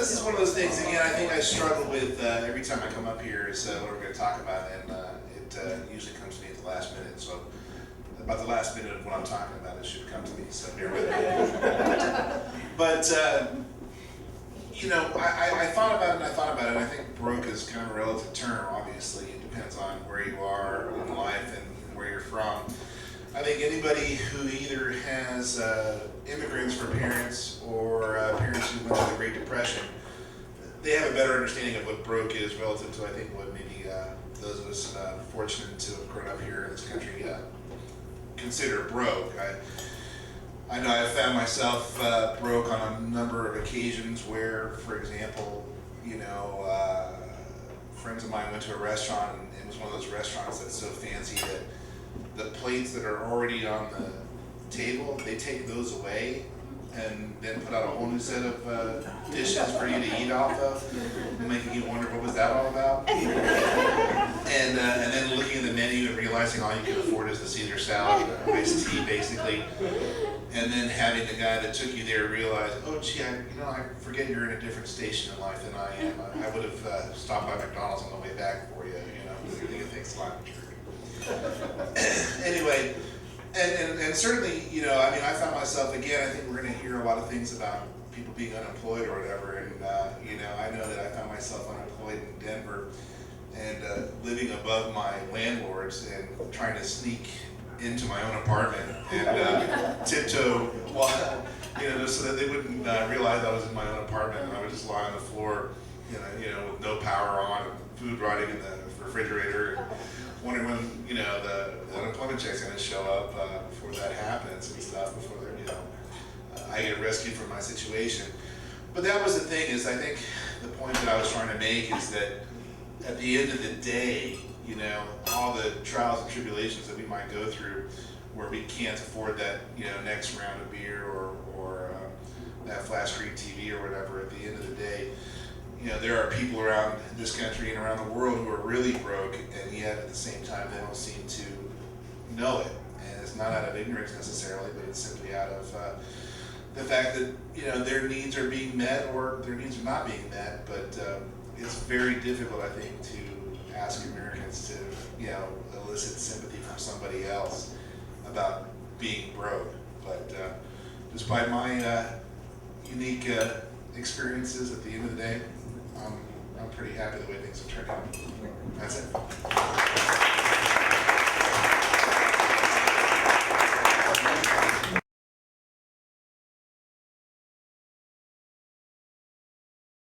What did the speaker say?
this is one of those things, again, I think I struggle with every time I come up here is what we're going to talk about, and it usually comes to me at the last minute, so about the last minute of what I'm talking about, it should come to me, so bear with me. But, you know, I thought about it and I thought about it, and I think broke is kind of a relative term, obviously. It depends on where you are in life and where you're from. I think anybody who either has immigrants for parents or parents who went through the Great Depression, they have a better understanding of what broke is relative to, I think, what maybe those of us fortunate to have grown up here in this country consider broke. I know I've found myself broke on a number of occasions where, for example, you know, friends of mine went to a restaurant, and it was one of those restaurants that's so fancy that the plates that are already on the table, they take those away and then put out a whole new set of dishes for you to eat off of, making you wonder what was that all about. And then looking at the menu and realizing all you can afford is the Caesar salad and iced tea, basically. And then having the guy that took you there realize, oh gee, I forget you're in a different station in life than I am. I would have stopped by McDonald's on the way back for you, you know, thanks a lot. Anyway, and certainly, you know, I mean, I found myself, again, I think we're going to hear a lot of things about people being unemployed or whatever, and, you know, I know that I found myself unemployed in Denver and living above my landlords and trying to sneak into my own apartment and tiptoe, well, you know, just so that they wouldn't realize I was in my own apartment, and I would just lie on the floor, you know, with no power on, and food rotting in the refrigerator, and wondering when, you know, the unemployment check's going to show up before that happens and stuff, before they're, you know, I get rescued from my situation. But that was the thing, is I think the point that I was trying to make is that at the end of the day, you know, all the trials and tribulations that we might go through where we can't afford that, you know, next round of beer or that flat screen TV or whatever, at the end of the day, you know, there are people around this country and around the world who are really broke, and yet at the same time they don't seem to know it. And it's not out of ignorance necessarily, but it's simply out of the fact that, you know, their needs are being met or their needs are not being met. But it's very difficult, I think, to ask Americans to, you know, elicit sympathy from somebody else about being broke. But despite my unique experiences, at the end of the day, I'm pretty happy the way things have turned out. That's it.